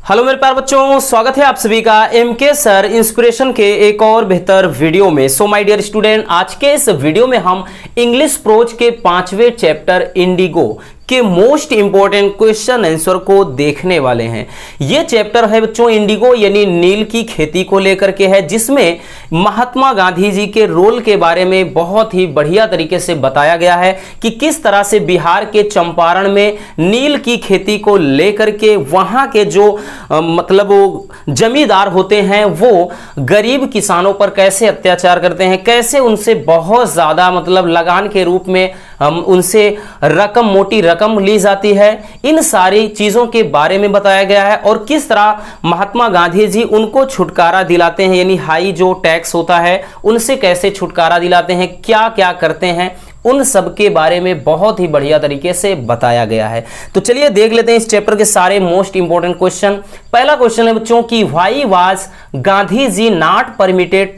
Hello मेरे प्यारे बच्चों, स्वागत है आप सभी का एमके सर इंस्पिरेशन के एक और बेहतर वीडियो में। सो माय डियर स्टूडेंट, आज के इस वीडियो में हम इंग्लिश प्रोज के 5वें चैप्टर इंडिगो के मोस्ट इंपॉर्टेंट क्वेश्चन आंसर को देखने वाले हैं। यह चैप्टर है बच्चों इंडिगो यानी नील की खेती को लेकर के है, जिसमें महात्मा गांधी जी के रोल के बारे में बहुत ही बढ़िया तरीके से बताया गया है कि किस तरह से बिहार के चंपारण में नील की खेती को लेकर के वहां के जो मतलब वो जमींदार होते हैं वो गरीब किसानों पर कैसे अत्याचार करते हैं, कैसे उनसे बहुत ज्यादा मतलब लगान के रूप में उनसे रकम, मोटी रकम ली जाती है। इन सारी चीजों के बारे में बताया गया है और किस तरह महात्मा गांधी जी उनको छुटकारा दिलाते हैं, यानी हाई जो टैक्स होता है उनसे कैसे छुटकारा दिलाते हैं, क्या क्या करते हैं, उन सब के बारे में बहुत ही बढ़िया तरीके से बताया गया है। तो चलिए देख लेते हैं इस चैप्टर के सारे मोस्ट इंपॉर्टेंट क्वेश्चन। पहला क्वेश्चन है बच्चों कि why was Gandhi ji not permitted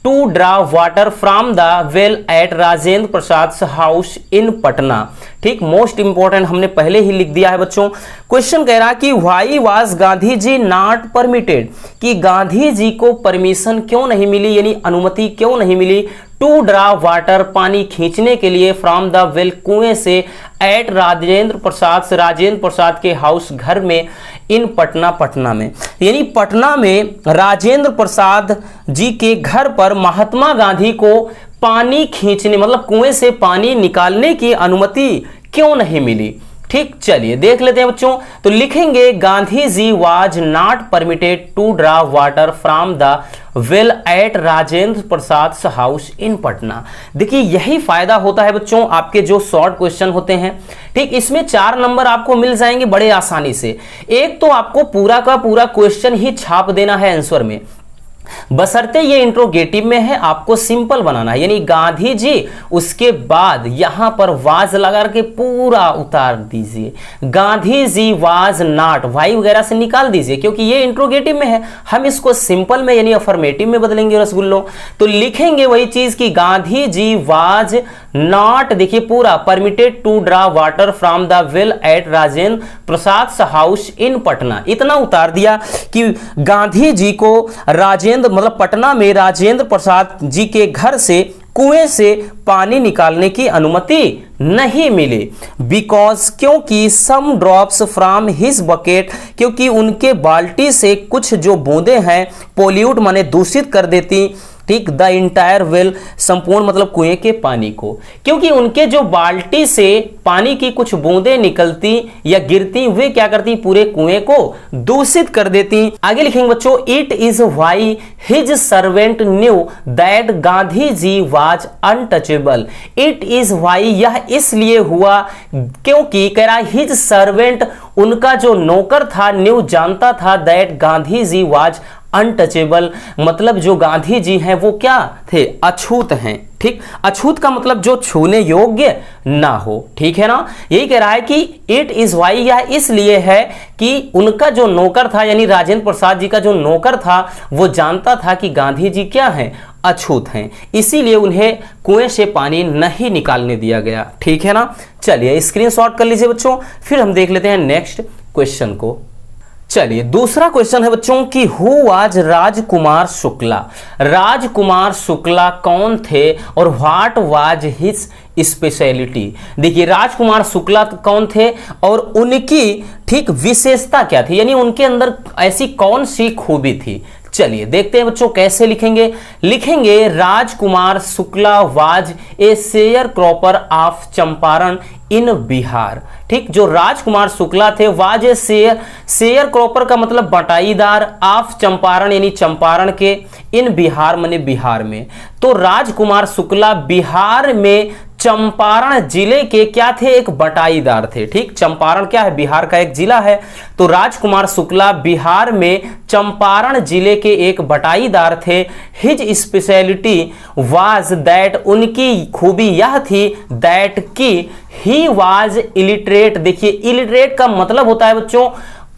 to draw water from the well at Rajendra Prasad house in Patna. ठीक, मोस्ट इंपॉर्टेंट हमने पहले ही लिख दिया है बच्चों। क्वेश्चन कह रहा कि why was Gandhi ji not permitted, कि गांधी जी को परमिशन क्यों नहीं मिली, यानी अनुमति क्यों नहीं मिली टू ड्रा वाटर, पानी खींचने के लिए, फ्रॉम द वेल, कुएं से, एट राजेंद्र प्रसाद के हाउस, घर में, इन पटना, पटना में, यानी पटना में राजेंद्र प्रसाद जी के घर पर महात्मा गांधी को पानी खींचने मतलब कुएं से पानी निकालने की अनुमति क्यों नहीं मिली। ठीक, चलिए देख लेते हैं बच्चों। तो लिखेंगे Gandhi ji was not permitted to draw water from the well at Rajendra Prasad house in Patna. देखिए यही फायदा होता है बच्चों आपके जो शॉर्ट क्वेश्चन होते हैं। ठीक, इसमें 4 नंबर आपको मिल जाएंगे बड़े आसानी से। एक तो आपको पूरा का पूरा क्वेश्चन ही छाप देना है आंसर में, बशर्ते ये इंट्रोगेटिव में है, आपको सिंपल बनाना है, यानी गांधी जी, उसके बाद यहां पर वाज लगा के पूरा उतार दीजिए। Gandhi ji was not, Y वगैरह से निकाल दीजिए क्योंकि ये इंट्रोगेटिव में है। हम इसको सिंपल में यानी अफर्मेटिव में बदलेंगे रसगुल्लो। तो लिखेंगे वही चीज कि गांधी जी वाज नॉट, देखिए पूरा, permitted to draw water from the well at Rajendra Prasad house in Patna. इतना उतार दिया कि गांधी जी को राजेंद्र मतलब पटना में राजेंद्र प्रसाद जी के घर से कुएं से पानी निकालने की अनुमति नहीं मिली। बिकॉज, क्योंकि सम ड्रॉप्स फ्रॉम हिज बकेट, क्योंकि उनके बाल्टी से कुछ जो बूंदे हैं पोल्यूट माने दूषित कर देती, ठीक, द इंटायर वेल, संपूर्ण मतलब कुएं के पानी को, क्योंकि उनके जो बाल्टी से पानी की कुछ बूंदें निकलती या गिरती, वे क्या करती, पूरे कुएं को दूषित कर देती। आगे लिखेंगे बच्चों, it is why his servant knew that Gandhi ji was untouchable. It is why, यह इसलिए हुआ क्योंकि कह रहा हिज सर्वेंट, उनका जो नौकर था, न्यू जानता था, that Gandhi ji was untouchable, मतलब जो गांधी जी हैं वो क्या थे, अछूत हैं। ठीक, अछूत का मतलब जो छूने योग्य ना हो। ठीक है ना, यही कह रहा है कि इट इज वाई, यह इसलिए है कि उनका जो नौकर था, यानी राजेंद्र प्रसाद जी का जो नौकर था, वो जानता था कि गांधी जी क्या हैं, अछूत हैं, इसीलिए उन्हें कुएं से पानी नहीं निकालने दिया गया। ठीक है ना, चलिए स्क्रीनशॉट कर लीजिए बच्चों, फिर हम देख लेते हैं नेक्स्ट क्वेश्चन को। चलिए दूसरा क्वेश्चन है बच्चों कि हु वाज राजकुमार शुक्ला। राजकुमार शुक्ला कौन थे और व्हाट वाज हिज स्पेशलिटी। देखिए राजकुमार शुक्ला कौन थे और उनकी ठीक विशेषता क्या थी, यानी उनके अंदर ऐसी कौन सी खूबी थी। चलिए देखते हैं बच्चों कैसे लिखेंगे। लिखेंगे Rajkumar Shukla was a sharecropper of Champaran in Bihar. ठीक, जो राजकुमार शुक्ला थे वाज ए शेयर क्रॉपर का मतलब बटाईदार, ऑफ चंपारण यानी चंपारण के, इन बिहार माने बिहार में। तो राजकुमार शुक्ला बिहार में चंपारण जिले के क्या थे, एक बटाईदार थे। ठीक, चंपारण क्या है, बिहार का एक जिला है। तो राजकुमार शुक्ला बिहार में चंपारण जिले के एक बटाईदार थे। हिज स्पेशलिटी वाज दैट, उनकी खूबी यह थी, दैट की ही वाज इलिटरेट। देखिए इलिटरेट का मतलब होता है बच्चों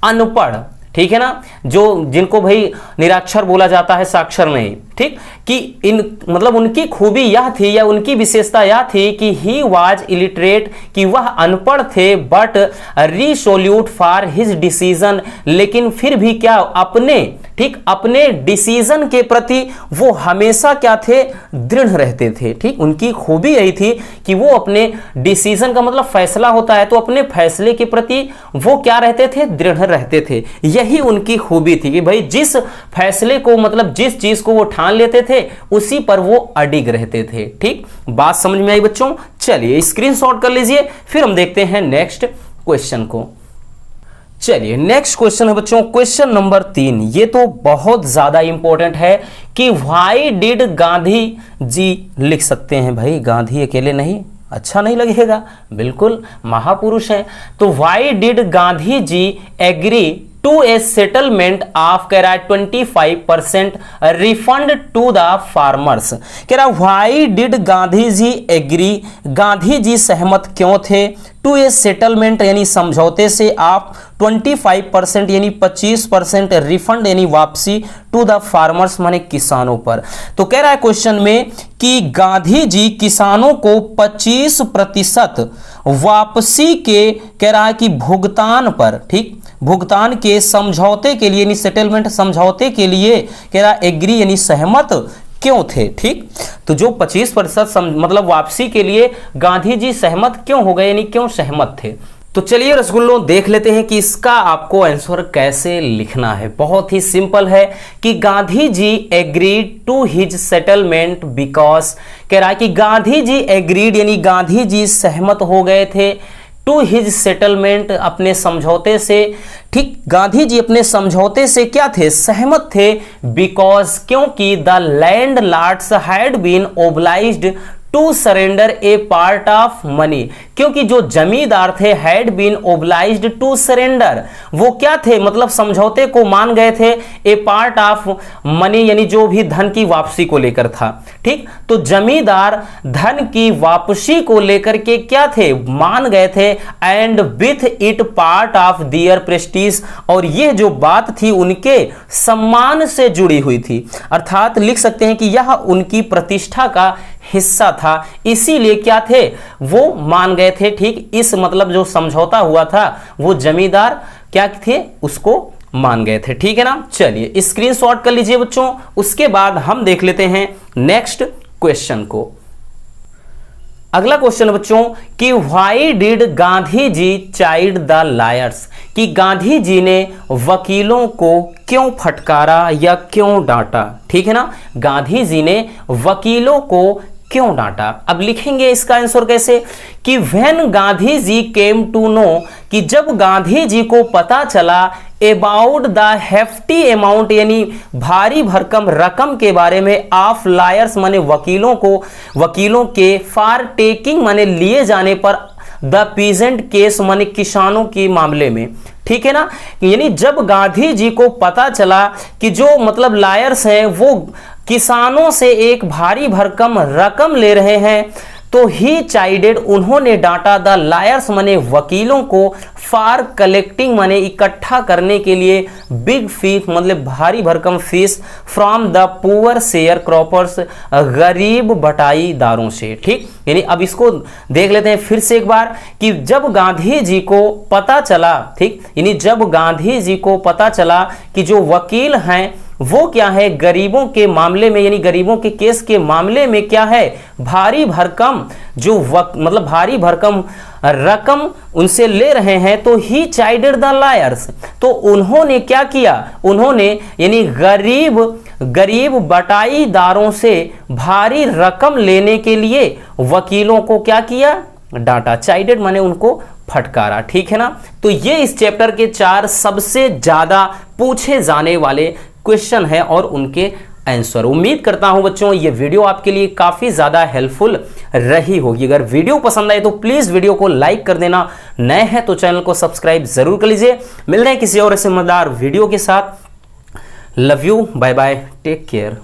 अनपढ़। ठीक है ना, जो जिनको भाई निरक्षर बोला जाता है, साक्षर नहीं। ठीक, कि इन मतलब उनकी खूबी यह थी या उनकी विशेषता यह थी कि ही वाज इलिटरेट, कि वह अनपढ़ थे, बट रिसोल्यूट फॉर हिज डिसीजन, लेकिन फिर भी क्या अपने, ठीक, अपने डिसीजन के प्रति वो हमेशा क्या थे, दृढ़ रहते थे। ठीक, उनकी खूबी यही थी कि वो अपने डिसीजन का मतलब फैसला होता है, तो अपने फैसले के प्रति वो क्या रहते थे, दृढ़ रहते थे। यही उनकी खूबी थी कि भाई जिस फैसले को मतलब जिस चीज को वो ठान लेते थे उसी पर वो अडिग रहते थे। ठीक, बात समझ में आई बच्चों? चलिए स्क्रीनशॉट कर लीजिए, फिर हम देखते हैं नेक्स्ट क्वेश्चन को। चलिए नेक्स्ट क्वेश्चन है बच्चों, क्वेश्चन नंबर 3। ये तो बहुत ज्यादा इंपॉर्टेंट है कि व्हाई डिड गांधी जी, लिख सकते हैं भाई, गांधी अकेले नहीं, अच्छा नहीं लगेगा, बिल्कुल महापुरुष हैं। तो why did Gandhi ji agree to a settlement of कह रहा है 25% रिफंड टू द फार्मर्स। कह रहा why did Gandhi ji agree, Gandhi ji सहमत क्यों थे, टू ए सेटलमेंट यानी समझौते से, आप 25% यानी 25% रिफंड यानी वापसी, टू द फार्मर्स माने किसानों पर। तो कह रहा है क्वेश्चन में कि गांधी जी किसानों को 25% वापसी के कह रहा है कि भुगतान पर, ठीक, भुगतान के समझौते के लिए यानी सेटलमेंट समझौते के लिए कह रहा एग्री यानी सहमत क्यों थे। ठीक, तो जो 25% मतलब वापसी के लिए गांधी जी सहमत क्यों हो गए यानी क्यों सहमत थे। तो चलिए रसगुल्लों देख लेते हैं कि इसका आपको आंसर कैसे लिखना है। बहुत ही सिंपल है कि Gandhi ji agreed to his settlement because, कह रहा है कि गांधी जी एग्रीड यानी गांधी जी सहमत हो गए थे, टू हिज सेटलमेंट अपने समझौते से। ठीक, गांधी जी अपने समझौते से क्या थे, सहमत थे, बिकॉज क्योंकि the landlords had been obliged to surrender a part of money, क्योंकि जो जमींदार थे had been obliged to surrender, वो क्या थे मतलब समझौते को मान गए थे, ए पार्ट ऑफ मनी यानी जो भी धन की वापसी को लेकर था। ठीक, तो जमींदार धन की वापसी को लेकर के क्या थे, मान गए थे, and with it part of their prestige, और ये जो बात थी उनके सम्मान से जुड़ी हुई थी, अर्थात लिख सकते हैं कि यह उनकी प्रतिष्ठा का हिस्सा था, इसीलिए क्या थे, वो मान गए थे। ठीक, इस मतलब जो समझौता हुआ था वो जमींदार क्या थे, उसको मान गए थे। ठीक है ना, चलिए स्क्रीनशॉट कर लीजिए बच्चों। उसके बाद हम देख लेते हैं नेक्स्ट क्वेश्चन को। अगला क्वेश्चन है बच्चों कि why did Gandhi ji chide the lawyers, कि गांधी जी ने वकीलों को क्यों फटकारा या क्यों डांटा। ठीक है ना, गांधी जी ने वकीलों को क्यों डांटा। अब लिखेंगे इसका आंसर कैसे कि when Gandhi ji came to know, कि जब गांधी जी को पता चला अबाउट द हेफ्टी अमाउंट यानी भारी भरकम रकम के बारे में, ऑफ लायर्स माने वकीलों को, वकीलों के, फॉर टेकिंग माने लिए जाने पर, द पीजेंट केस माने किसानों के मामले में। ठीक है ना, यानी जब गांधी जी को पता चला कि जो मतलब लायर्स हैं वो किसानों से एक भारी भरकम रकम ले रहे हैं, तो ही चाइडेड उन्होंने डांटा, द लायर्स माने वकीलों को, फॉर कलेक्टिंग माने इकट्ठा करने के लिए, बिग फीस मतलब भारी भरकम fees, from the poor share croppers गरीब बटाईदारों से। ठीक, यानी अब इसको देख लेते हैं फिर से एक बार कि जब गांधी जी को पता चला, ठीक, यानी जब गांधी जी को पता चला कि जो वकील हैं वो क्या है, गरीबों के मामले में यानी गरीबों के केस के मामले में क्या है, भारी भरकम जो मतलब भारी भरकम रकम उनसे ले रहे हैं, तो ही चाइडेड द लायर्स, तो उन्होंने क्या किया, उन्होंने यानी गरीब बटाईदारों से भारी रकम लेने के लिए वकीलों को क्या किया, डांटा। चाइडेड माने उनको फटकारा। ठीक है ना, तो ये इस चैप्टर के 4 सबसे ज्यादा पूछे जाने वाले क्वेश्चन है और उनके आंसर। उम्मीद करता हूं बच्चों ये वीडियो आपके लिए काफी ज्यादा हेल्पफुल रही होगी। अगर वीडियो पसंद आए तो प्लीज वीडियो को लाइक कर देना, नए हैं तो चैनल को सब्सक्राइब जरूर कर लीजिए। मिल रहे हैं किसी और ऐसे मजेदार वीडियो के साथ। Love you, bye bye, take care.